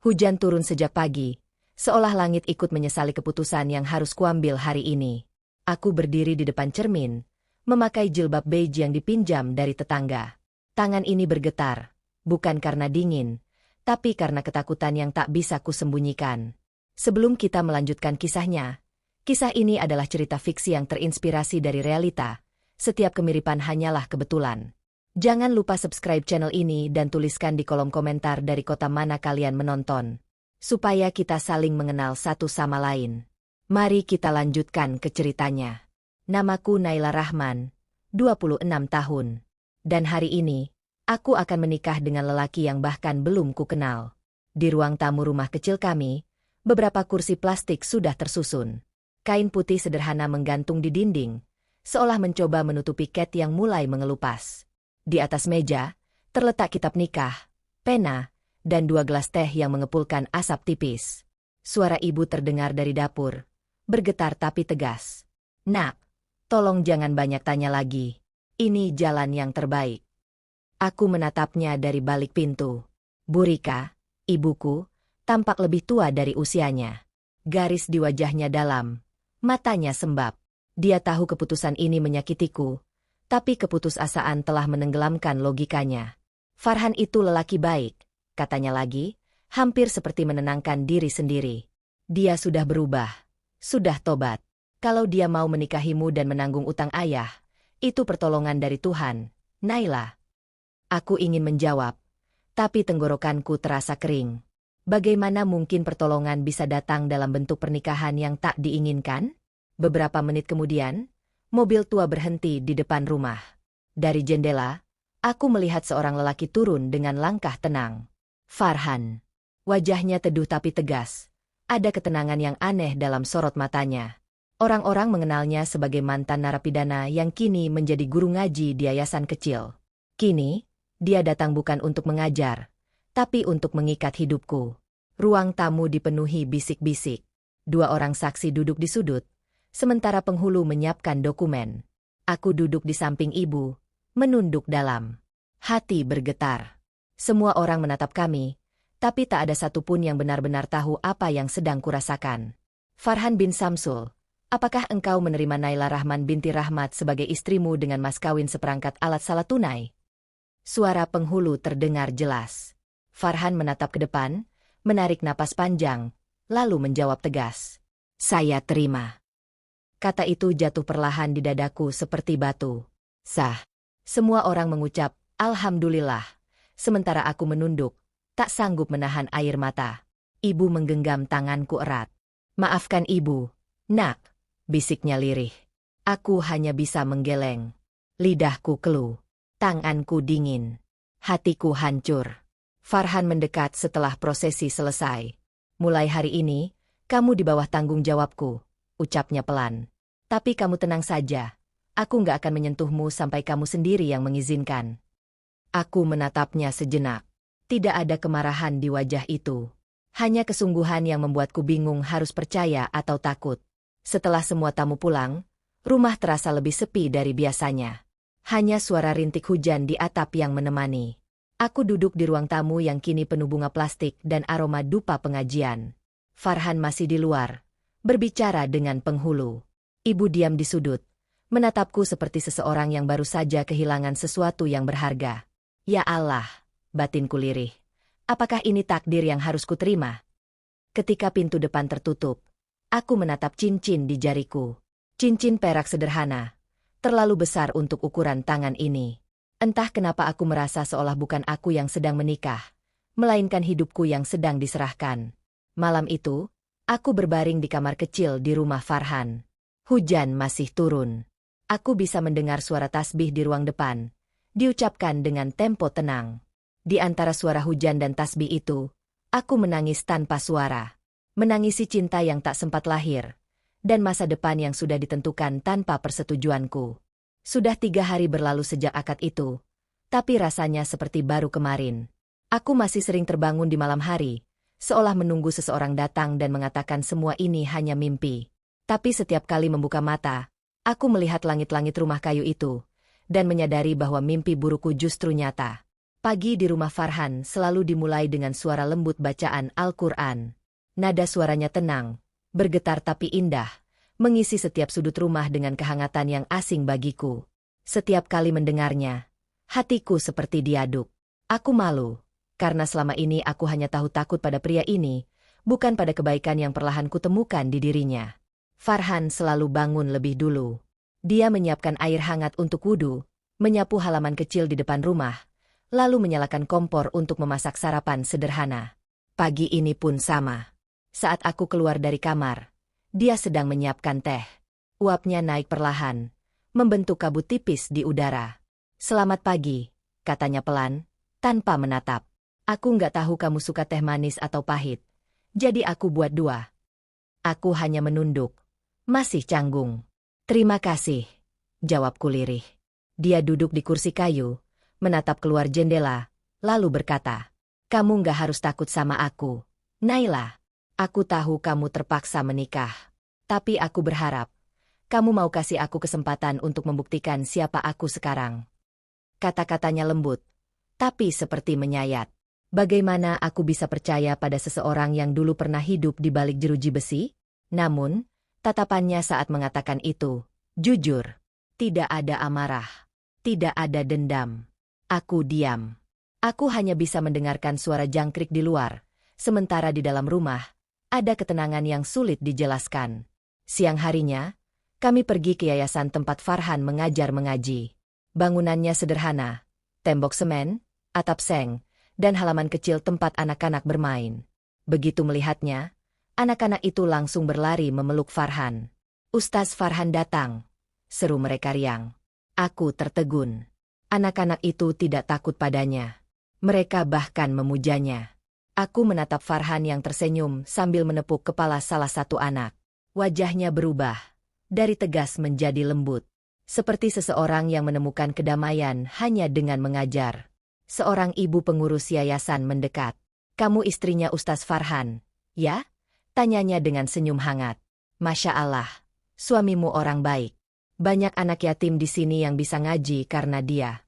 Hujan turun sejak pagi, seolah langit ikut menyesali keputusan yang harus kuambil hari ini. Aku berdiri di depan cermin, memakai jilbab beige yang dipinjam dari tetangga. Tangan ini bergetar, bukan karena dingin, tapi karena ketakutan yang tak bisa kusembunyikan. Sebelum kita melanjutkan kisahnya, kisah ini adalah cerita fiksi yang terinspirasi dari realita. Setiap kemiripan hanyalah kebetulan. Jangan lupa subscribe channel ini dan tuliskan di kolom komentar dari kota mana kalian menonton, supaya kita saling mengenal satu sama lain. Mari kita lanjutkan ke ceritanya. Namaku Naila Rahman, 26 tahun. Dan hari ini, aku akan menikah dengan lelaki yang bahkan belum ku kenal. Di ruang tamu rumah kecil kami, beberapa kursi plastik sudah tersusun. Kain putih sederhana menggantung di dinding, seolah mencoba menutupi cat yang mulai mengelupas. Di atas meja, terletak kitab nikah, pena, dan 2 gelas teh yang mengepulkan asap tipis. Suara ibu terdengar dari dapur, bergetar tapi tegas. "Nak, tolong jangan banyak tanya lagi. Ini jalan yang terbaik." Aku menatapnya dari balik pintu. Bu Rika, ibuku, tampak lebih tua dari usianya. Garis di wajahnya dalam, matanya sembab. Dia tahu keputusan ini menyakitiku, tapi keputusasaan telah menenggelamkan logikanya. "Farhan itu lelaki baik," katanya lagi, hampir seperti menenangkan diri sendiri. "Dia sudah berubah, sudah tobat. Kalau dia mau menikahimu dan menanggung utang ayah, itu pertolongan dari Tuhan, Naila." Aku ingin menjawab, tapi tenggorokanku terasa kering. Bagaimana mungkin pertolongan bisa datang dalam bentuk pernikahan yang tak diinginkan? Beberapa menit kemudian, mobil tua berhenti di depan rumah. Dari jendela, aku melihat seorang lelaki turun dengan langkah tenang. Farhan. Wajahnya teduh tapi tegas. Ada ketenangan yang aneh dalam sorot matanya. Orang-orang mengenalnya sebagai mantan narapidana yang kini menjadi guru ngaji di yayasan kecil. Kini, dia datang bukan untuk mengajar, tapi untuk mengikat hidupku. Ruang tamu dipenuhi bisik-bisik. 2 orang saksi duduk di sudut, sementara penghulu menyiapkan dokumen. Aku duduk di samping ibu, menunduk dalam. Hati bergetar. Semua orang menatap kami, tapi tak ada satupun yang benar-benar tahu apa yang sedang kurasakan. "Farhan bin Samsul, apakah engkau menerima Naila Rahman binti Rahmat sebagai istrimu dengan mas kawin seperangkat alat salat tunai?" Suara penghulu terdengar jelas. Farhan menatap ke depan, menarik napas panjang, lalu menjawab tegas. "Saya terima." Kata itu jatuh perlahan di dadaku seperti batu. Sah. Semua orang mengucap, "Alhamdulillah." Sementara aku menunduk, tak sanggup menahan air mata. Ibu menggenggam tanganku erat. "Maafkan ibu, nak," bisiknya lirih. Aku hanya bisa menggeleng. Lidahku keluh. Tanganku dingin. Hatiku hancur. Farhan mendekat setelah prosesi selesai. "Mulai hari ini, kamu di bawah tanggung jawabku," ucapnya pelan. "Tapi kamu tenang saja. Aku nggak akan menyentuhmu sampai kamu sendiri yang mengizinkan." Aku menatapnya sejenak. Tidak ada kemarahan di wajah itu. Hanya kesungguhan yang membuatku bingung harus percaya atau takut. Setelah semua tamu pulang, rumah terasa lebih sepi dari biasanya. Hanya suara rintik hujan di atap yang menemani. Aku duduk di ruang tamu yang kini penuh bunga plastik dan aroma dupa pengajian. Farhan masih di luar, berbicara dengan penghulu. Ibu diam di sudut, menatapku seperti seseorang yang baru saja kehilangan sesuatu yang berharga. "Ya Allah," batinku lirih. "Apakah ini takdir yang harus kuterima?" Ketika pintu depan tertutup, aku menatap cincin di jariku. Cincin perak sederhana, terlalu besar untuk ukuran tangan ini. Entah kenapa aku merasa seolah bukan aku yang sedang menikah, melainkan hidupku yang sedang diserahkan. Malam itu, aku berbaring di kamar kecil di rumah Farhan. Hujan masih turun. Aku bisa mendengar suara tasbih di ruang depan, diucapkan dengan tempo tenang. Di antara suara hujan dan tasbih itu, aku menangis tanpa suara. Menangisi cinta yang tak sempat lahir, dan masa depan yang sudah ditentukan tanpa persetujuanku. Sudah 3 hari berlalu sejak akad itu, tapi rasanya seperti baru kemarin. Aku masih sering terbangun di malam hari, seolah menunggu seseorang datang dan mengatakan semua ini hanya mimpi. Tapi setiap kali membuka mata, aku melihat langit-langit rumah kayu itu, dan menyadari bahwa mimpi burukku justru nyata. Pagi di rumah Farhan selalu dimulai dengan suara lembut bacaan Al-Quran. Nada suaranya tenang, bergetar tapi indah, mengisi setiap sudut rumah dengan kehangatan yang asing bagiku. Setiap kali mendengarnya, hatiku seperti diaduk. Aku malu, karena selama ini aku hanya tahu takut pada pria ini, bukan pada kebaikan yang perlahan kutemukan di dirinya. Farhan selalu bangun lebih dulu. Dia menyiapkan air hangat untuk wudhu, menyapu halaman kecil di depan rumah, lalu menyalakan kompor untuk memasak sarapan sederhana. Pagi ini pun sama. Saat aku keluar dari kamar, dia sedang menyiapkan teh. Uapnya naik perlahan, membentuk kabut tipis di udara. "Selamat pagi," katanya pelan, tanpa menatap. "Aku nggak tahu kamu suka teh manis atau pahit, jadi aku buat 2." Aku hanya menunduk. Masih canggung. "Terima kasih," jawabku lirih. Dia duduk di kursi kayu, menatap keluar jendela, lalu berkata, "Kamu nggak harus takut sama aku, Naila. Aku tahu kamu terpaksa menikah. Tapi aku berharap, kamu mau kasih aku kesempatan untuk membuktikan siapa aku sekarang." Kata-katanya lembut, tapi seperti menyayat. Bagaimana aku bisa percaya pada seseorang yang dulu pernah hidup di balik jeruji besi? Namun, tatapannya saat mengatakan itu, jujur. Tidak ada amarah. Tidak ada dendam. Aku diam. Aku hanya bisa mendengarkan suara jangkrik di luar, sementara di dalam rumah, ada ketenangan yang sulit dijelaskan. Siang harinya, kami pergi ke yayasan tempat Farhan mengajar mengaji. Bangunannya sederhana, tembok semen, atap seng, dan halaman kecil tempat anak-anak bermain. Begitu melihatnya, anak-anak itu langsung berlari memeluk Farhan. "Ustaz Farhan datang," seru mereka riang. Aku tertegun. Anak-anak itu tidak takut padanya. Mereka bahkan memujanya. Aku menatap Farhan yang tersenyum sambil menepuk kepala salah satu anak. Wajahnya berubah, dari tegas menjadi lembut. Seperti seseorang yang menemukan kedamaian hanya dengan mengajar. Seorang ibu pengurus yayasan mendekat. "Kamu istrinya Ustaz Farhan, ya?" tanyanya dengan senyum hangat. "Masya Allah, suamimu orang baik. Banyak anak yatim di sini yang bisa ngaji karena dia."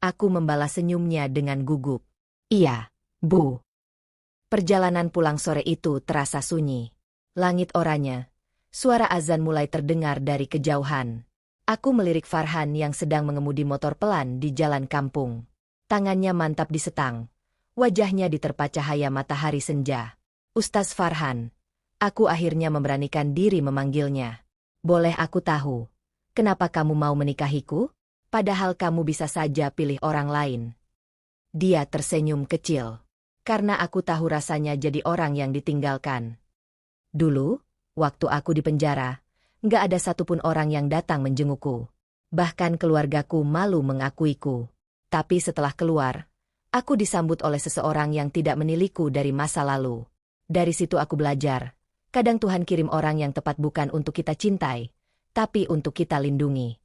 Aku membalas senyumnya dengan gugup. "Iya, Bu." Perjalanan pulang sore itu terasa sunyi. Langit oranye. Suara azan mulai terdengar dari kejauhan. Aku melirik Farhan yang sedang mengemudi motor pelan di jalan kampung. Tangannya mantap di setang. Wajahnya diterpa cahaya matahari senja. "Ustaz Farhan." Aku akhirnya memberanikan diri memanggilnya. "Boleh aku tahu, kenapa kamu mau menikahiku? Padahal kamu bisa saja pilih orang lain." Dia tersenyum kecil. "Karena aku tahu rasanya jadi orang yang ditinggalkan. Dulu, waktu aku di penjara, nggak ada satupun orang yang datang menjengukku. Bahkan keluargaku malu mengakuiku. Tapi setelah keluar, aku disambut oleh seseorang yang tidak meniliku dari masa lalu. Dari situ aku belajar, kadang Tuhan kirim orang yang tepat bukan untuk kita cintai, tapi untuk kita lindungi."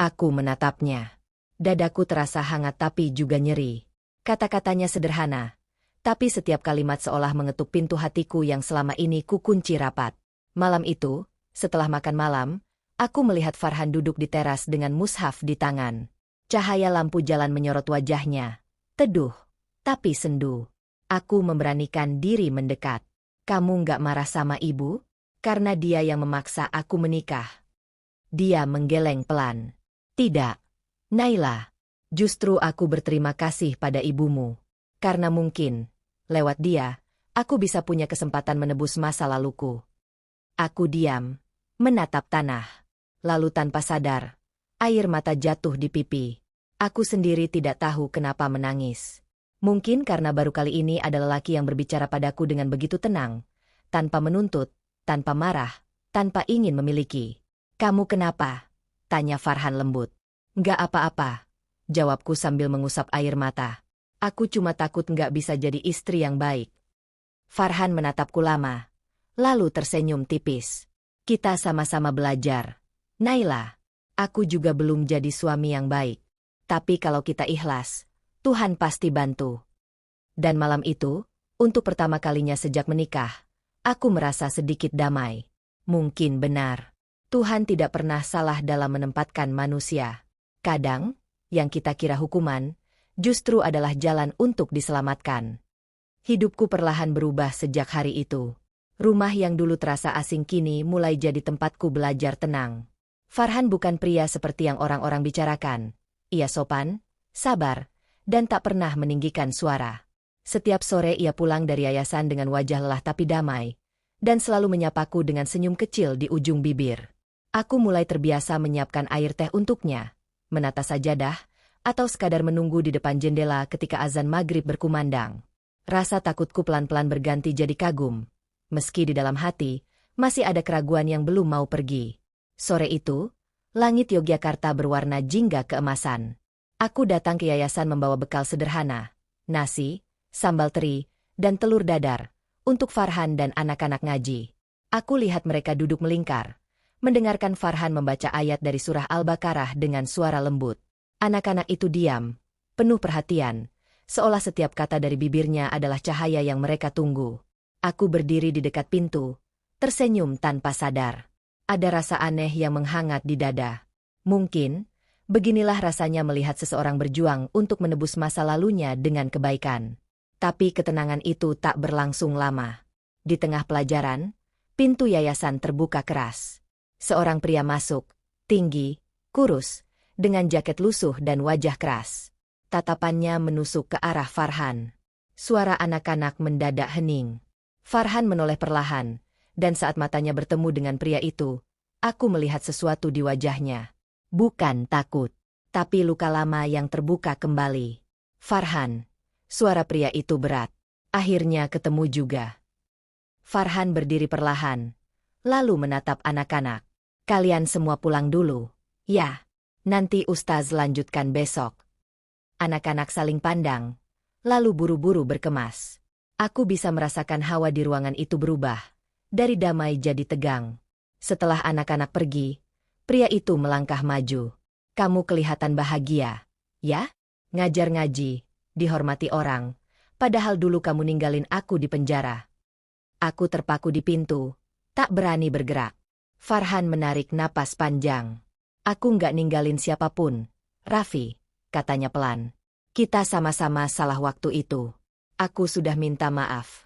Aku menatapnya. Dadaku terasa hangat tapi juga nyeri. Kata-katanya sederhana, tapi setiap kalimat seolah mengetuk pintu hatiku yang selama ini kukunci rapat. Malam itu, setelah makan malam, aku melihat Farhan duduk di teras dengan mushaf di tangan. Cahaya lampu jalan menyorot wajahnya. Teduh, tapi sendu. Aku memberanikan diri mendekat. "Kamu nggak marah sama ibu? Karena dia yang memaksa aku menikah." Dia menggeleng pelan. "Tidak, Naila. Justru aku berterima kasih pada ibumu. Karena mungkin, lewat dia, aku bisa punya kesempatan menebus masa laluku." Aku diam, menatap tanah. Lalu tanpa sadar, air mata jatuh di pipi. Aku sendiri tidak tahu kenapa menangis. Mungkin karena baru kali ini ada lelaki yang berbicara padaku dengan begitu tenang, tanpa menuntut, tanpa marah, tanpa ingin memiliki. "Kamu kenapa?" tanya Farhan lembut. "Nggak apa-apa," jawabku sambil mengusap air mata. "Aku cuma takut nggak bisa jadi istri yang baik." Farhan menatapku lama, lalu tersenyum tipis. "Kita sama-sama belajar, Naila. Aku juga belum jadi suami yang baik. Tapi kalau kita ikhlas, Tuhan pasti bantu." Dan malam itu, untuk pertama kalinya sejak menikah, aku merasa sedikit damai. Mungkin benar, Tuhan tidak pernah salah dalam menempatkan manusia. Kadang, yang kita kira hukuman, justru adalah jalan untuk diselamatkan. Hidupku perlahan berubah sejak hari itu. Rumah yang dulu terasa asing kini mulai jadi tempatku belajar tenang. Farhan bukan pria seperti yang orang-orang bicarakan. Ia sopan, sabar, dan tak pernah meninggikan suara. Setiap sore ia pulang dari yayasan dengan wajah lelah tapi damai, dan selalu menyapaku dengan senyum kecil di ujung bibir. Aku mulai terbiasa menyiapkan air teh untuknya, menata sajadah, atau sekadar menunggu di depan jendela ketika azan maghrib berkumandang. Rasa takutku pelan-pelan berganti jadi kagum. Meski di dalam hati, masih ada keraguan yang belum mau pergi. Sore itu, langit Yogyakarta berwarna jingga keemasan. Aku datang ke yayasan membawa bekal sederhana, nasi, sambal teri, dan telur dadar, untuk Farhan dan anak-anak ngaji. Aku lihat mereka duduk melingkar, mendengarkan Farhan membaca ayat dari surah Al-Baqarah dengan suara lembut. Anak-anak itu diam, penuh perhatian, seolah setiap kata dari bibirnya adalah cahaya yang mereka tunggu. Aku berdiri di dekat pintu, tersenyum tanpa sadar. Ada rasa aneh yang menghangat di dada. Mungkin, beginilah rasanya melihat seseorang berjuang untuk menebus masa lalunya dengan kebaikan. Tapi ketenangan itu tak berlangsung lama. Di tengah pelajaran, pintu yayasan terbuka keras. Seorang pria masuk, tinggi, kurus, dengan jaket lusuh dan wajah keras. Tatapannya menusuk ke arah Farhan. Suara anak-anak mendadak hening. Farhan menoleh perlahan, dan saat matanya bertemu dengan pria itu, aku melihat sesuatu di wajahnya. Bukan takut, tapi luka lama yang terbuka kembali. Farhan, suara pria itu berat. Akhirnya ketemu juga. Farhan berdiri perlahan, lalu menatap anak-anak. Kalian semua pulang dulu. Ya, nanti Ustaz lanjutkan besok. Anak-anak saling pandang, lalu buru-buru berkemas. Aku bisa merasakan hawa di ruangan itu berubah, dari damai jadi tegang. Setelah anak-anak pergi, pria itu melangkah maju. Kamu kelihatan bahagia, ya? Ngajar ngaji, dihormati orang, padahal dulu kamu ninggalin aku di penjara. Aku terpaku di pintu, tak berani bergerak. Farhan menarik napas panjang. Aku nggak ninggalin siapapun, Raffi, katanya pelan. Kita sama-sama salah waktu itu. Aku sudah minta maaf.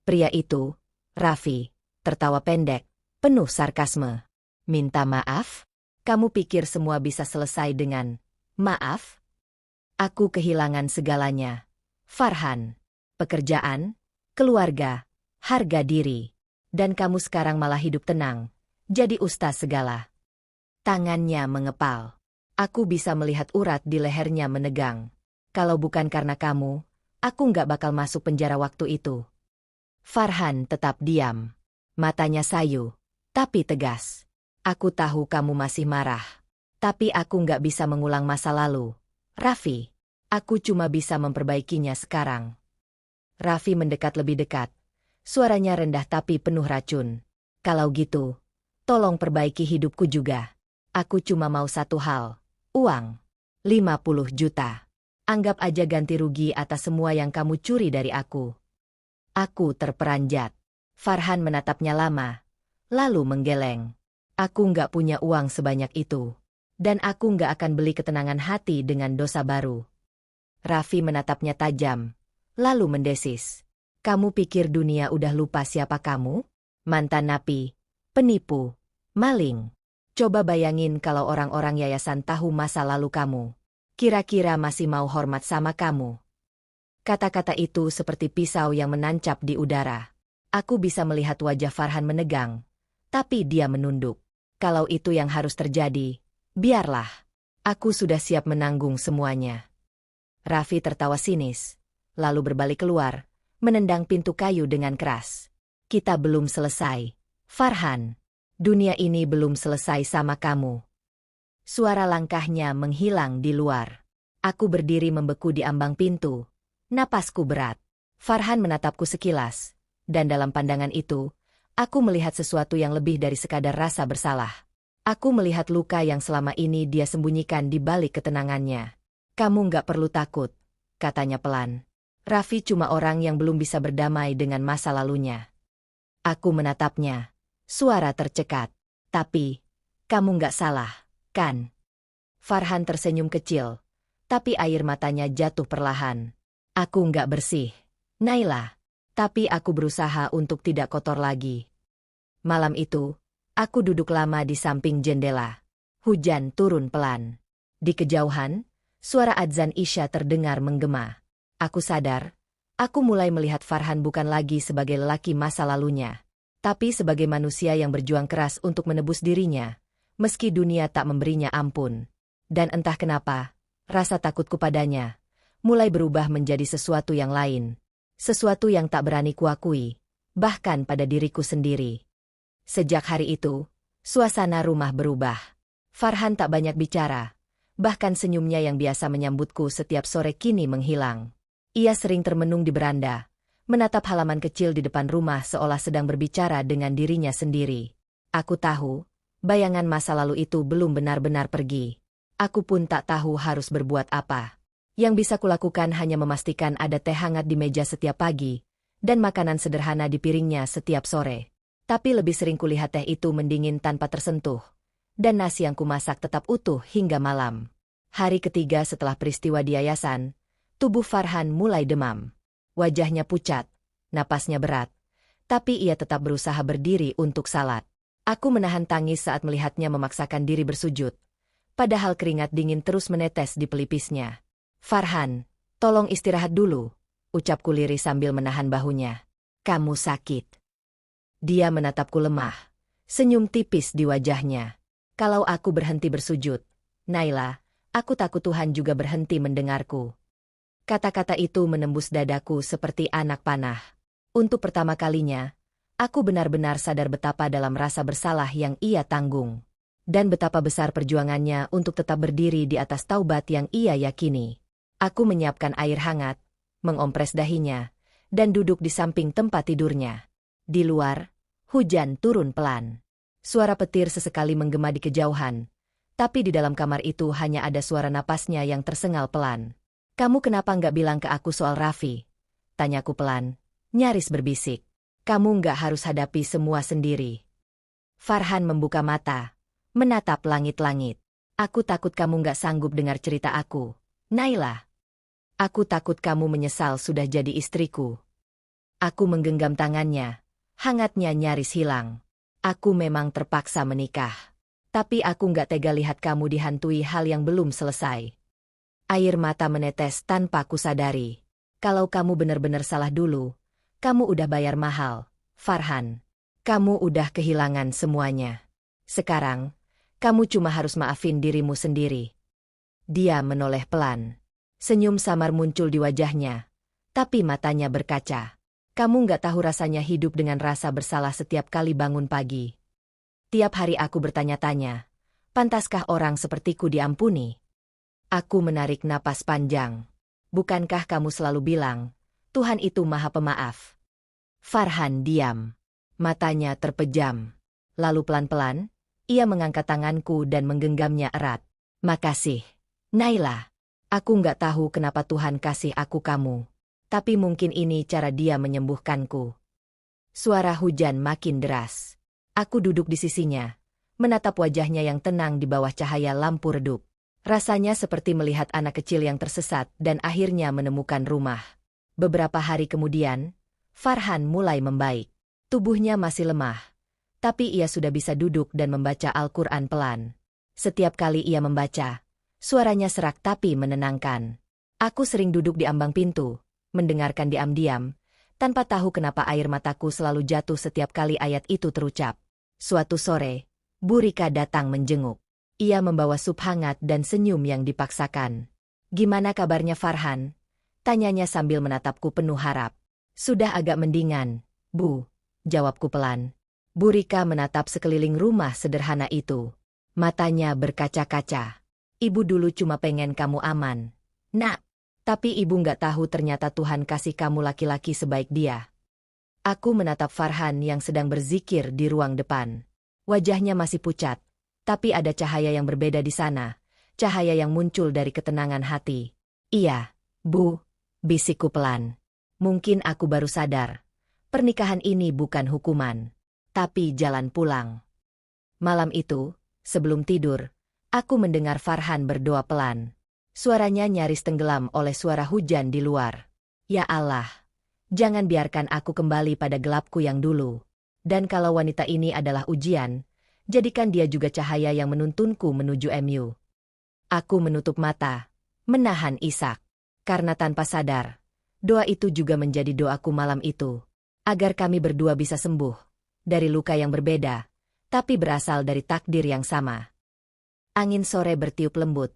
Pria itu, Raffi, tertawa pendek, penuh sarkasme. Minta maaf? Kamu pikir semua bisa selesai dengan maaf? Aku kehilangan segalanya. Farhan, pekerjaan, keluarga, harga diri. Dan kamu sekarang malah hidup tenang, jadi ustaz segala. Tangannya mengepal. Aku bisa melihat urat di lehernya menegang. Kalau bukan karena kamu, aku nggak bakal masuk penjara waktu itu. Farhan tetap diam. Matanya sayu, tapi tegas. Aku tahu kamu masih marah. Tapi aku nggak bisa mengulang masa lalu. Raffi, aku cuma bisa memperbaikinya sekarang. Raffi mendekat lebih dekat. Suaranya rendah tapi penuh racun. Kalau gitu, tolong perbaiki hidupku juga. Aku cuma mau satu hal. Uang. 50 juta. Anggap aja ganti rugi atas semua yang kamu curi dari aku. Aku terperanjat. Farhan menatapnya lama, lalu menggeleng. Aku nggak punya uang sebanyak itu. Dan aku nggak akan beli ketenangan hati dengan dosa baru. Raffi menatapnya tajam, lalu mendesis. Kamu pikir dunia udah lupa siapa kamu? Mantan napi, penipu, maling. Coba bayangin kalau orang-orang yayasan tahu masa lalu kamu. Kira-kira masih mau hormat sama kamu? Kata-kata itu seperti pisau yang menancap di udara. Aku bisa melihat wajah Farhan menegang, tapi dia menunduk. Kalau itu yang harus terjadi, biarlah. Aku sudah siap menanggung semuanya. Raffi tertawa sinis, lalu berbalik keluar, menendang pintu kayu dengan keras. Kita belum selesai, Farhan. Dunia ini belum selesai sama kamu. Suara langkahnya menghilang di luar. Aku berdiri membeku di ambang pintu. Napasku berat. Farhan menatapku sekilas. Dan dalam pandangan itu, aku melihat sesuatu yang lebih dari sekadar rasa bersalah. Aku melihat luka yang selama ini dia sembunyikan di balik ketenangannya. Kamu nggak perlu takut, katanya pelan. Raffi cuma orang yang belum bisa berdamai dengan masa lalunya. Aku menatapnya. Suara tercekat. Tapi, kamu nggak salah. Kan? Farhan tersenyum kecil, tapi air matanya jatuh perlahan. Aku nggak bersih, Naila. Tapi aku berusaha untuk tidak kotor lagi. Malam itu, aku duduk lama di samping jendela. Hujan turun pelan. Di kejauhan, suara adzan Isya terdengar menggema. Aku sadar, aku mulai melihat Farhan bukan lagi sebagai lelaki masa lalunya, tapi sebagai manusia yang berjuang keras untuk menebus dirinya, meski dunia tak memberinya ampun. Dan entah kenapa, rasa takutku padanya mulai berubah menjadi sesuatu yang lain. Sesuatu yang tak berani kuakui, bahkan pada diriku sendiri. Sejak hari itu, suasana rumah berubah. Farhan tak banyak bicara, bahkan senyumnya yang biasa menyambutku setiap sore kini menghilang. Ia sering termenung di beranda, menatap halaman kecil di depan rumah seolah sedang berbicara dengan dirinya sendiri. Aku tahu, bayangan masa lalu itu belum benar-benar pergi. Aku pun tak tahu harus berbuat apa. Yang bisa kulakukan hanya memastikan ada teh hangat di meja setiap pagi, dan makanan sederhana di piringnya setiap sore. Tapi lebih sering kulihat teh itu mendingin tanpa tersentuh, dan nasi yang kumasak tetap utuh hingga malam. Hari ketiga setelah peristiwa di yayasan, tubuh Farhan mulai demam. Wajahnya pucat, napasnya berat, tapi ia tetap berusaha berdiri untuk salat. Aku menahan tangis saat melihatnya memaksakan diri bersujud, padahal keringat dingin terus menetes di pelipisnya. Farhan, tolong istirahat dulu, ucapku lirih sambil menahan bahunya. Kamu sakit. Dia menatapku lemah, senyum tipis di wajahnya. Kalau aku berhenti bersujud, Naila, aku takut Tuhan juga berhenti mendengarku. Kata-kata itu menembus dadaku seperti anak panah. Untuk pertama kalinya, aku benar-benar sadar betapa dalam rasa bersalah yang ia tanggung. Dan betapa besar perjuangannya untuk tetap berdiri di atas taubat yang ia yakini. Aku menyiapkan air hangat, mengompres dahinya, dan duduk di samping tempat tidurnya. Di luar, hujan turun pelan. Suara petir sesekali menggema di kejauhan, tapi di dalam kamar itu hanya ada suara napasnya yang tersengal pelan. Kamu kenapa nggak bilang ke aku soal Raffi? Tanyaku pelan, nyaris berbisik. Kamu nggak harus hadapi semua sendiri. Farhan membuka mata, menatap langit-langit. Aku takut kamu nggak sanggup dengar cerita aku, Naila. Aku takut kamu menyesal sudah jadi istriku. Aku menggenggam tangannya, hangatnya nyaris hilang. Aku memang terpaksa menikah. Tapi aku nggak tega lihat kamu dihantui hal yang belum selesai. Air mata menetes tanpa kusadari. Kalau kamu benar-benar salah dulu, kamu udah bayar mahal, Farhan. Kamu udah kehilangan semuanya. Sekarang, kamu cuma harus maafin dirimu sendiri. Dia menoleh pelan. Senyum samar muncul di wajahnya, tapi matanya berkaca. Kamu nggak tahu rasanya hidup dengan rasa bersalah setiap kali bangun pagi. Tiap hari aku bertanya-tanya, pantaskah orang sepertiku diampuni? Aku menarik napas panjang. Bukankah kamu selalu bilang, Tuhan itu Maha Pemaaf? Farhan diam. Matanya terpejam. Lalu pelan-pelan, ia mengangkat tanganku dan menggenggamnya erat. Makasih, Naila. Aku nggak tahu kenapa Tuhan kasih aku kamu. Tapi mungkin ini cara Dia menyembuhkanku. Suara hujan makin deras. Aku duduk di sisinya, menatap wajahnya yang tenang di bawah cahaya lampu redup. Rasanya seperti melihat anak kecil yang tersesat dan akhirnya menemukan rumah. Beberapa hari kemudian, Farhan mulai membaik. Tubuhnya masih lemah, tapi ia sudah bisa duduk dan membaca Al-Quran pelan. Setiap kali ia membaca, suaranya serak tapi menenangkan. Aku sering duduk di ambang pintu, mendengarkan diam-diam, tanpa tahu kenapa air mataku selalu jatuh setiap kali ayat itu terucap. Suatu sore, Bu Rika datang menjenguk. Ia membawa sup hangat dan senyum yang dipaksakan. Gimana kabarnya Farhan? Tanyanya sambil menatapku penuh harap. Sudah agak mendingan, Bu, jawabku pelan. Bu Rika menatap sekeliling rumah sederhana itu. Matanya berkaca-kaca. Ibu dulu cuma pengen kamu aman, Nak. Tapi ibu nggak tahu ternyata Tuhan kasih kamu laki-laki sebaik dia. Aku menatap Farhan yang sedang berzikir di ruang depan. Wajahnya masih pucat, tapi ada cahaya yang berbeda di sana. Cahaya yang muncul dari ketenangan hati. Iya, Bu, bisikku pelan. Mungkin aku baru sadar. Pernikahan ini bukan hukuman, tapi jalan pulang. Malam itu, sebelum tidur, aku mendengar Farhan berdoa pelan. Suaranya nyaris tenggelam oleh suara hujan di luar. Ya Allah, jangan biarkan aku kembali pada gelapku yang dulu. Dan kalau wanita ini adalah ujian, jadikan dia juga cahaya yang menuntunku menuju MU. Aku menutup mata, menahan isak. Karena tanpa sadar, doa itu juga menjadi doaku malam itu. Agar kami berdua bisa sembuh dari luka yang berbeda, tapi berasal dari takdir yang sama. Angin sore bertiup lembut,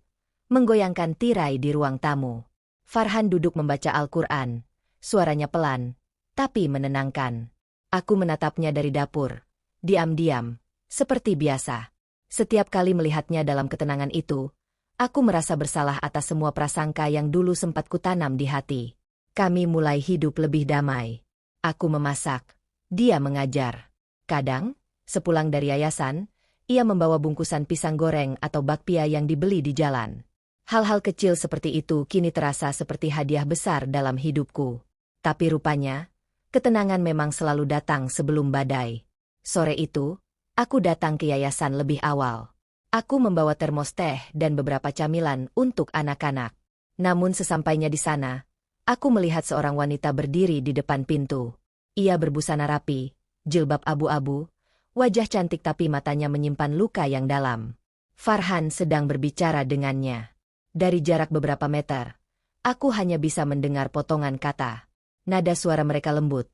menggoyangkan tirai di ruang tamu. Farhan duduk membaca Al-Quran, suaranya pelan, tapi menenangkan. Aku menatapnya dari dapur, diam-diam, seperti biasa. Setiap kali melihatnya dalam ketenangan itu, aku merasa bersalah atas semua prasangka yang dulu sempat kutanam di hati. Kami mulai hidup lebih damai. Aku memasak, dia mengajar. Kadang, sepulang dari yayasan, ia membawa bungkusan pisang goreng atau bakpia yang dibeli di jalan. Hal-hal kecil seperti itu kini terasa seperti hadiah besar dalam hidupku. Tapi rupanya, ketenangan memang selalu datang sebelum badai. Sore itu, aku datang ke yayasan lebih awal. Aku membawa termos teh dan beberapa camilan untuk anak-anak. Namun sesampainya di sana, aku melihat seorang wanita berdiri di depan pintu. Ia berbusana rapi, jilbab abu-abu, wajah cantik tapi matanya menyimpan luka yang dalam. Farhan sedang berbicara dengannya. Dari jarak beberapa meter, aku hanya bisa mendengar potongan kata. Nada suara mereka lembut,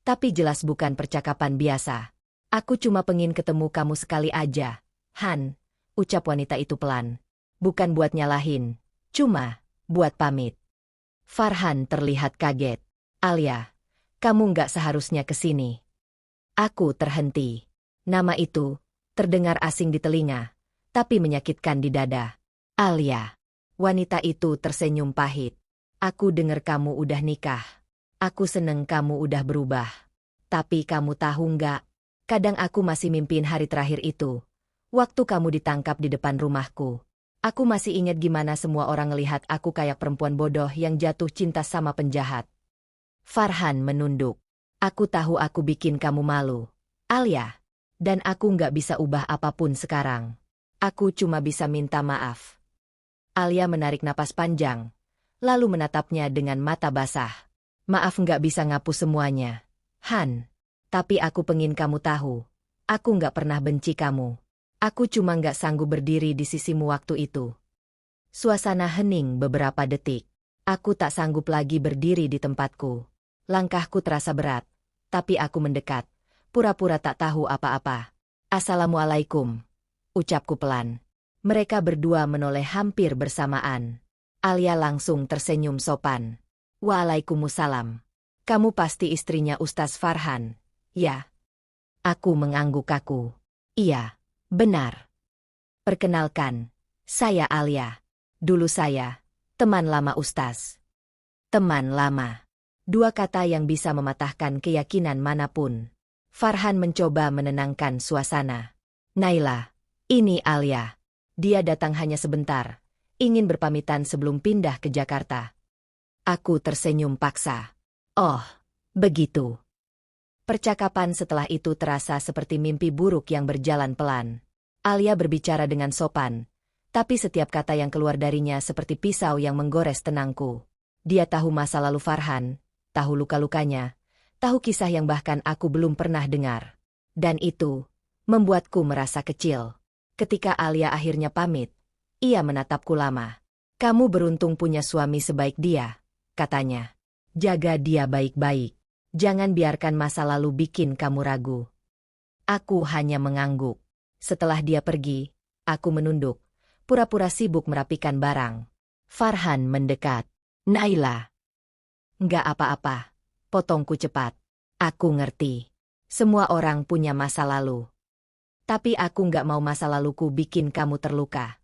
tapi jelas bukan percakapan biasa. Aku cuma pengen ketemu kamu sekali aja, Han, ucap wanita itu pelan. Bukan buat nyalahin, cuma buat pamit. Farhan terlihat kaget. Alia, kamu nggak seharusnya ke sini. Aku terhenti. Nama itu terdengar asing di telinga, tapi menyakitkan di dada. Alia. Wanita itu tersenyum pahit. Aku dengar kamu udah nikah. Aku seneng kamu udah berubah. Tapi kamu tahu nggak? Kadang aku masih mimpin hari terakhir itu. Waktu kamu ditangkap di depan rumahku. Aku masih ingat gimana semua orang ngelihat aku kayak perempuan bodoh yang jatuh cinta sama penjahat. Farhan menunduk. Aku tahu aku bikin kamu malu, Alia. Dan aku nggak bisa ubah apapun sekarang. Aku cuma bisa minta maaf. Alia menarik napas panjang, lalu menatapnya dengan mata basah. Maaf nggak bisa ngapus semuanya, Han. Tapi aku pengen kamu tahu, aku nggak pernah benci kamu. Aku cuma nggak sanggup berdiri di sisimu waktu itu. Suasana hening beberapa detik. Aku tak sanggup lagi berdiri di tempatku. Langkahku terasa berat, tapi aku mendekat, pura-pura tak tahu apa-apa. Assalamualaikum, ucapku pelan. Mereka berdua menoleh hampir bersamaan. Alia langsung tersenyum sopan. Waalaikumsalam. Kamu pasti istrinya Ustaz Farhan, ya? Aku mengangguk kaku. Iya, benar. Perkenalkan, saya Alia. Dulu saya, teman lama Ustaz. Teman lama. Dua kata yang bisa mematahkan keyakinan manapun. Farhan mencoba menenangkan suasana. Naila, ini Alia. Dia datang hanya sebentar, ingin berpamitan sebelum pindah ke Jakarta. Aku tersenyum paksa. Oh, begitu. Percakapan setelah itu terasa seperti mimpi buruk yang berjalan pelan. Alia berbicara dengan sopan, tapi setiap kata yang keluar darinya seperti pisau yang menggores tenangku. Dia tahu masa lalu Farhan, tahu luka-lukanya, tahu kisah yang bahkan aku belum pernah dengar. Dan itu membuatku merasa kecil. Ketika Alia akhirnya pamit, ia menatapku lama. Kamu beruntung punya suami sebaik dia, katanya. Jaga dia baik-baik. Jangan biarkan masa lalu bikin kamu ragu. Aku hanya mengangguk. Setelah dia pergi, aku menunduk, pura-pura sibuk merapikan barang. Farhan mendekat. Naila. Nggak apa-apa, potongku cepat. Aku ngerti. Semua orang punya masa lalu. Tapi aku nggak mau masa laluku bikin kamu terluka.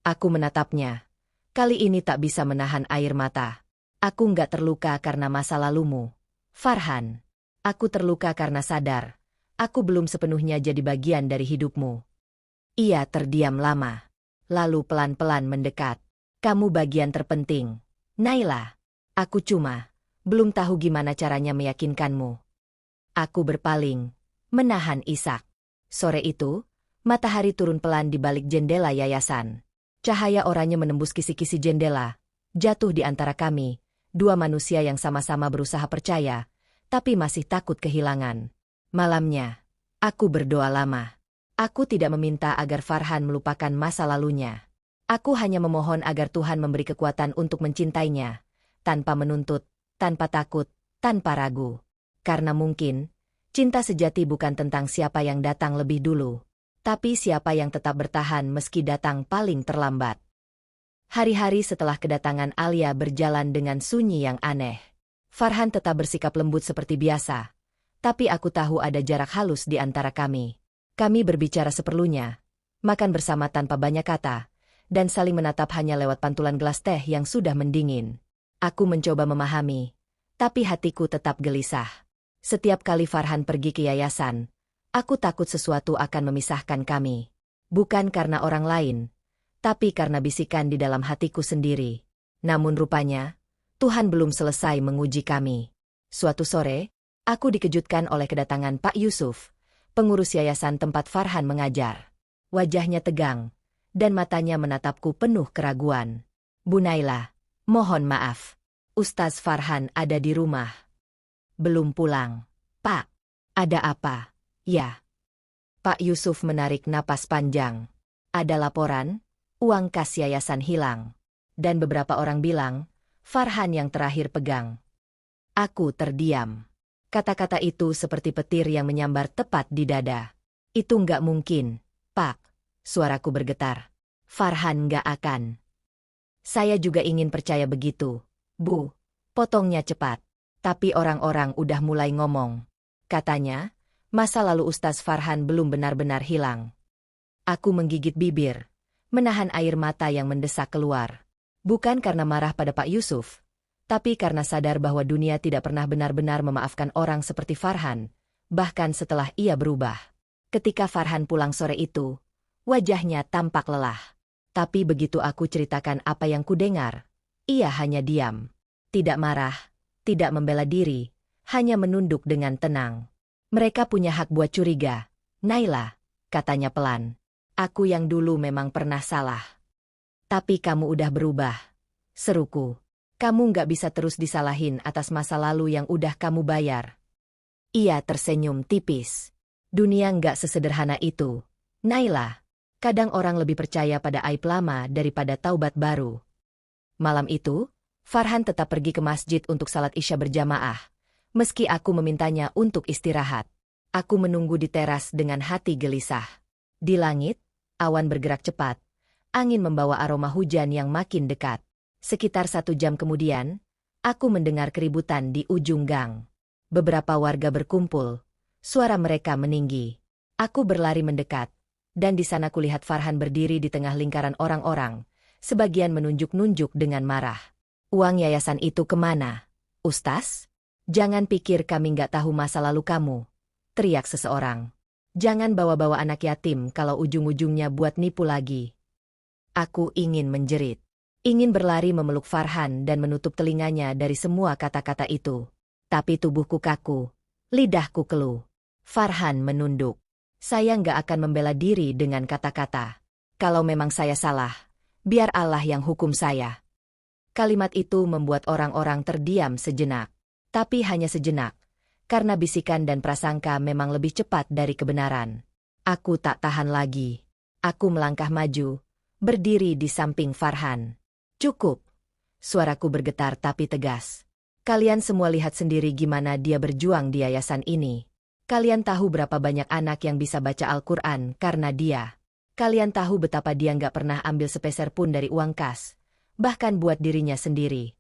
Aku menatapnya. Kali ini tak bisa menahan air mata. Aku nggak terluka karena masa lalumu, Farhan. Aku terluka karena sadar. Aku belum sepenuhnya jadi bagian dari hidupmu. Ia terdiam lama. Lalu pelan-pelan mendekat. Kamu bagian terpenting, Naila. Aku cuma belum tahu gimana caranya meyakinkanmu. Aku berpaling, menahan isak. Sore itu, matahari turun pelan di balik jendela yayasan. Cahaya oranye menembus kisi-kisi jendela, jatuh di antara kami, dua manusia yang sama-sama berusaha percaya, tapi masih takut kehilangan. Malamnya, aku berdoa lama. Aku tidak meminta agar Farhan melupakan masa lalunya. Aku hanya memohon agar Tuhan memberi kekuatan untuk mencintainya, tanpa menuntut, tanpa takut, tanpa ragu. Karena mungkin, cinta sejati bukan tentang siapa yang datang lebih dulu, tapi siapa yang tetap bertahan meski datang paling terlambat. Hari-hari setelah kedatangan Alia berjalan dengan sunyi yang aneh. Farhan tetap bersikap lembut seperti biasa, tapi aku tahu ada jarak halus di antara kami. Kami berbicara seperlunya, makan bersama tanpa banyak kata, dan saling menatap hanya lewat pantulan gelas teh yang sudah mendingin. Aku mencoba memahami, tapi hatiku tetap gelisah. Setiap kali Farhan pergi ke yayasan, aku takut sesuatu akan memisahkan kami. Bukan karena orang lain, tapi karena bisikan di dalam hatiku sendiri. Namun rupanya, Tuhan belum selesai menguji kami. Suatu sore, aku dikejutkan oleh kedatangan Pak Yusuf, pengurus yayasan tempat Farhan mengajar. Wajahnya tegang, dan matanya menatapku penuh keraguan. "Bu Naila, mohon maaf. Ustaz Farhan ada di rumah. Belum pulang." "Pak, ada apa?" "Ya." Pak Yusuf menarik napas panjang. "Ada laporan, uang kas yayasan hilang. Dan beberapa orang bilang, Farhan yang terakhir pegang." Aku terdiam. Kata-kata itu seperti petir yang menyambar tepat di dada. "Itu nggak mungkin, Pak." Suaraku bergetar. "Farhan nggak akan." "Saya juga ingin percaya begitu, Bu." Potongnya cepat. Tapi orang-orang udah mulai ngomong. Katanya, masa lalu Ustaz Farhan belum benar-benar hilang. Aku menggigit bibir, menahan air mata yang mendesak keluar. Bukan karena marah pada Pak Yusuf, tapi karena sadar bahwa dunia tidak pernah benar-benar memaafkan orang seperti Farhan, bahkan setelah ia berubah. Ketika Farhan pulang sore itu, wajahnya tampak lelah. Tapi begitu aku ceritakan apa yang kudengar, ia hanya diam. Tidak marah, tidak membela diri, hanya menunduk dengan tenang. "Mereka punya hak buat curiga, Naila," katanya pelan. "Aku yang dulu memang pernah salah. Tapi kamu udah berubah," seruku. "Kamu nggak bisa terus disalahin atas masa lalu yang udah kamu bayar." Ia tersenyum tipis. "Dunia nggak sesederhana itu, Naila. Kadang orang lebih percaya pada aib lama daripada taubat baru." Malam itu, Farhan tetap pergi ke masjid untuk salat Isya berjamaah, meski aku memintanya untuk istirahat. Aku menunggu di teras dengan hati gelisah. Di langit, awan bergerak cepat. Angin membawa aroma hujan yang makin dekat. Sekitar 1 jam kemudian, aku mendengar keributan di ujung gang. Beberapa warga berkumpul. Suara mereka meninggi. Aku berlari mendekat, dan di sana kulihat Farhan berdiri di tengah lingkaran orang-orang, sebagian menunjuk-nunjuk dengan marah. "Uang yayasan itu kemana, Ustaz? Jangan pikir kami nggak tahu masa lalu kamu," teriak seseorang. "Jangan bawa-bawa anak yatim kalau ujung-ujungnya buat nipu lagi." Aku ingin menjerit. Ingin berlari memeluk Farhan dan menutup telinganya dari semua kata-kata itu. Tapi tubuhku kaku, lidahku keluh. Farhan menunduk. "Saya nggak akan membela diri dengan kata-kata. Kalau memang saya salah, biar Allah yang hukum saya." Kalimat itu membuat orang-orang terdiam sejenak. Tapi hanya sejenak, karena bisikan dan prasangka memang lebih cepat dari kebenaran. Aku tak tahan lagi. Aku melangkah maju, berdiri di samping Farhan. "Cukup." Suaraku bergetar tapi tegas. "Kalian semua lihat sendiri gimana dia berjuang di yayasan ini. Kalian tahu berapa banyak anak yang bisa baca Al-Quran karena dia. Kalian tahu betapa dia nggak pernah ambil sepeser pun dari uang kas, bahkan buat dirinya sendiri."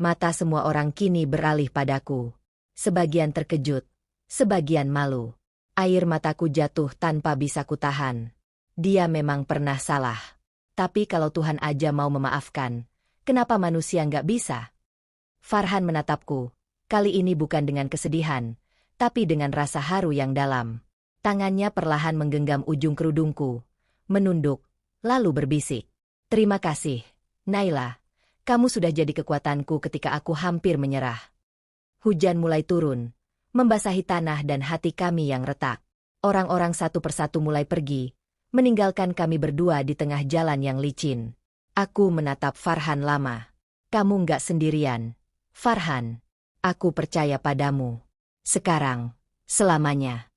Mata semua orang kini beralih padaku. Sebagian terkejut, sebagian malu. Air mataku jatuh tanpa bisa kutahan. Dia memang pernah salah. Tapi kalau Tuhan aja mau memaafkan, kenapa manusia nggak bisa? Farhan menatapku, kali ini bukan dengan kesedihan, tapi dengan rasa haru yang dalam. Tangannya perlahan menggenggam ujung kerudungku, menunduk, lalu berbisik. "Terima kasih, Naila. Kamu sudah jadi kekuatanku ketika aku hampir menyerah." Hujan mulai turun, membasahi tanah dan hati kami yang retak. Orang-orang satu persatu mulai pergi, meninggalkan kami berdua di tengah jalan yang licin. Aku menatap Farhan lama. Kamu nggak sendirian, Farhan. Aku percaya padamu. Sekarang, selamanya.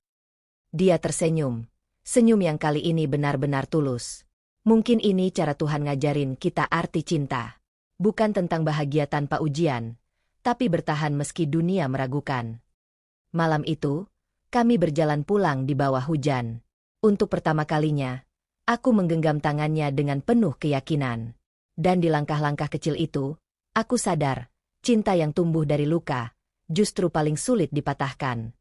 Dia tersenyum. Senyum yang kali ini benar-benar tulus. Mungkin ini cara Tuhan ngajarin kita arti cinta. Bukan tentang bahagia tanpa ujian, tapi bertahan meski dunia meragukan. Malam itu, kami berjalan pulang di bawah hujan. Untuk pertama kalinya, aku menggenggam tangannya dengan penuh keyakinan. Dan di langkah-langkah kecil itu, aku sadar, cinta yang tumbuh dari luka, justru paling sulit dipatahkan.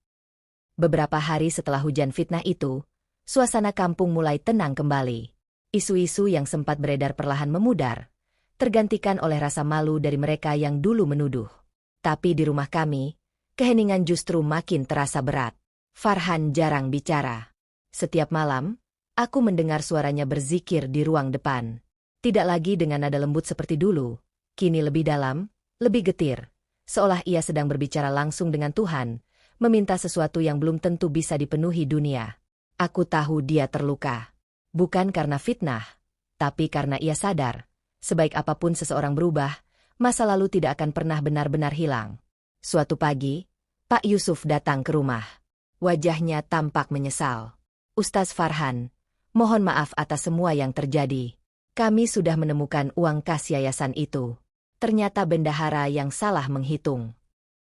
Beberapa hari setelah hujan fitnah itu, suasana kampung mulai tenang kembali. Isu-isu yang sempat beredar perlahan memudar, tergantikan oleh rasa malu dari mereka yang dulu menuduh. Tapi di rumah kami, keheningan justru makin terasa berat. Farhan jarang bicara. Setiap malam, aku mendengar suaranya berzikir di ruang depan. Tidak lagi dengan nada lembut seperti dulu, kini lebih dalam, lebih getir. Seolah ia sedang berbicara langsung dengan Tuhan, meminta sesuatu yang belum tentu bisa dipenuhi dunia. Aku tahu dia terluka. Bukan karena fitnah, tapi karena ia sadar, sebaik apapun seseorang berubah, masa lalu tidak akan pernah benar-benar hilang. Suatu pagi, Pak Yusuf datang ke rumah. Wajahnya tampak menyesal. Ustaz Farhan, mohon maaf atas semua yang terjadi. Kami sudah menemukan uang kas yayasan itu. Ternyata bendahara yang salah menghitung.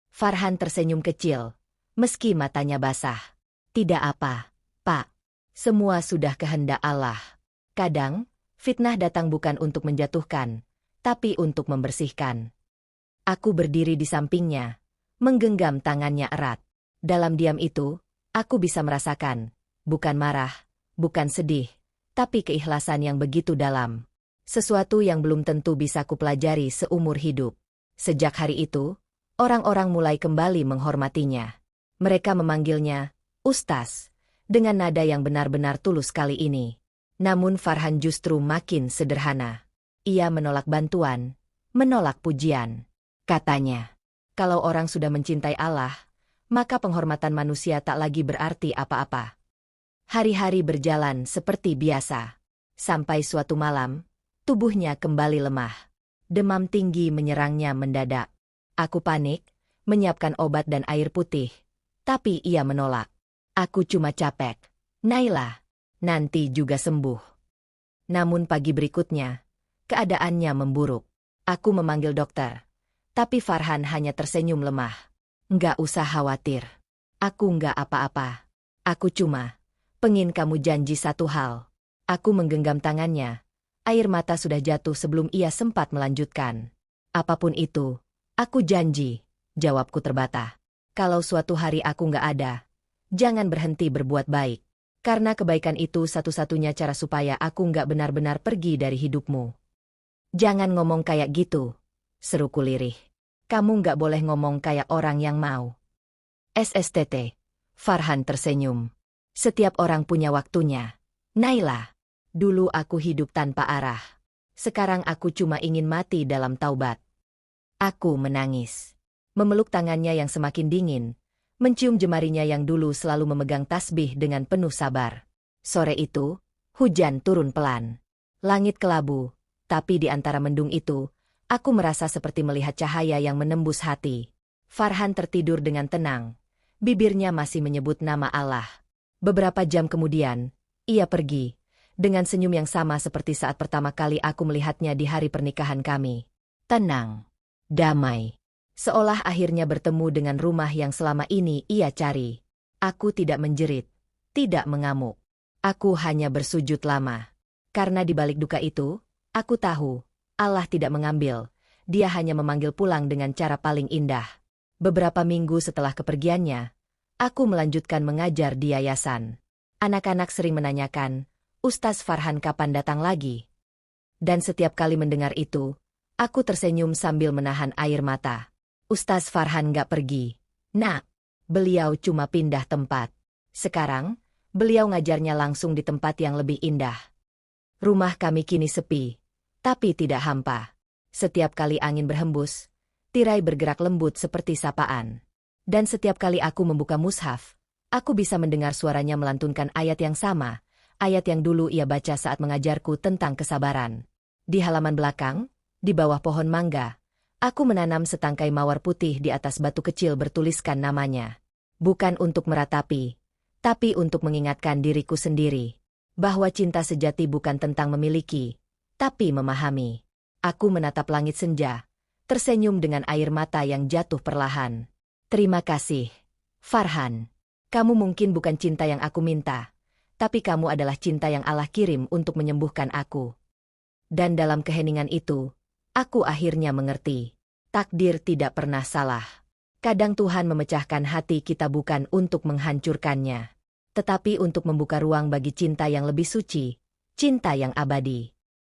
Farhan tersenyum kecil, meski matanya basah. Tidak apa, Pak. Semua sudah kehendak Allah. Kadang, fitnah datang bukan untuk menjatuhkan, tapi untuk membersihkan. Aku berdiri di sampingnya, menggenggam tangannya erat. Dalam diam itu, aku bisa merasakan, bukan marah, bukan sedih, tapi keikhlasan yang begitu dalam. Sesuatu yang belum tentu bisa kupelajari seumur hidup. Sejak hari itu, orang-orang mulai kembali menghormatinya. Mereka memanggilnya Ustaz, dengan nada yang benar-benar tulus kali ini. Namun Farhan justru makin sederhana. Ia menolak bantuan, menolak pujian. Katanya, kalau orang sudah mencintai Allah, maka penghormatan manusia tak lagi berarti apa-apa. Hari-hari berjalan seperti biasa. Sampai suatu malam, tubuhnya kembali lemah. Demam tinggi menyerangnya mendadak. Aku panik, menyiapkan obat dan air putih. Tapi ia menolak. Aku cuma capek. Naila, nanti juga sembuh. Namun pagi berikutnya, keadaannya memburuk. Aku memanggil dokter. Tapi Farhan hanya tersenyum lemah. Nggak usah khawatir. Aku nggak apa-apa. Aku cuma pengen kamu janji satu hal. Aku menggenggam tangannya. Air mata sudah jatuh sebelum ia sempat melanjutkan. Apapun itu, aku janji, jawabku terbata. Kalau suatu hari aku nggak ada, jangan berhenti berbuat baik. Karena kebaikan itu satu-satunya cara supaya aku nggak benar-benar pergi dari hidupmu. Jangan ngomong kayak gitu, seruku lirih. Kamu nggak boleh ngomong kayak orang yang mau. SSTT. Farhan tersenyum. Setiap orang punya waktunya. Naila. Dulu aku hidup tanpa arah. Sekarang aku cuma ingin mati dalam taubat. Aku menangis. Memeluk tangannya yang semakin dingin. Mencium jemarinya yang dulu selalu memegang tasbih dengan penuh sabar. Sore itu, hujan turun pelan. Langit kelabu, tapi di antara mendung itu, aku merasa seperti melihat cahaya yang menembus hati. Farhan tertidur dengan tenang. Bibirnya masih menyebut nama Allah. Beberapa jam kemudian, ia pergi. Dengan senyum yang sama seperti saat pertama kali aku melihatnya di hari pernikahan kami. Tenang. Damai. Seolah akhirnya bertemu dengan rumah yang selama ini ia cari. Aku tidak menjerit, tidak mengamuk. Aku hanya bersujud lama. Karena di balik duka itu, aku tahu, Allah tidak mengambil. Dia hanya memanggil pulang dengan cara paling indah. Beberapa minggu setelah kepergiannya, aku melanjutkan mengajar di yayasan. Anak-anak sering menanyakan, Ustaz Farhan kapan datang lagi? Dan setiap kali mendengar itu, aku tersenyum sambil menahan air mata. Ustaz Farhan gak pergi. Nak, beliau cuma pindah tempat. Sekarang, beliau ngajarnya langsung di tempat yang lebih indah. Rumah kami kini sepi, tapi tidak hampa. Setiap kali angin berhembus, tirai bergerak lembut seperti sapaan. Dan setiap kali aku membuka mushaf, aku bisa mendengar suaranya melantunkan ayat yang sama, ayat yang dulu ia baca saat mengajarku tentang kesabaran. Di halaman belakang, di bawah pohon mangga, aku menanam setangkai mawar putih di atas batu kecil bertuliskan namanya. Bukan untuk meratapi, tapi untuk mengingatkan diriku sendiri bahwa cinta sejati bukan tentang memiliki, tapi memahami. Aku menatap langit senja, tersenyum dengan air mata yang jatuh perlahan. Terima kasih, Farhan. Kamu mungkin bukan cinta yang aku minta, tapi kamu adalah cinta yang Allah kirim untuk menyembuhkan aku. Dan dalam keheningan itu, aku akhirnya mengerti. Takdir tidak pernah salah. Kadang Tuhan memecahkan hati kita bukan untuk menghancurkannya, tetapi untuk membuka ruang bagi cinta yang lebih suci, cinta yang abadi.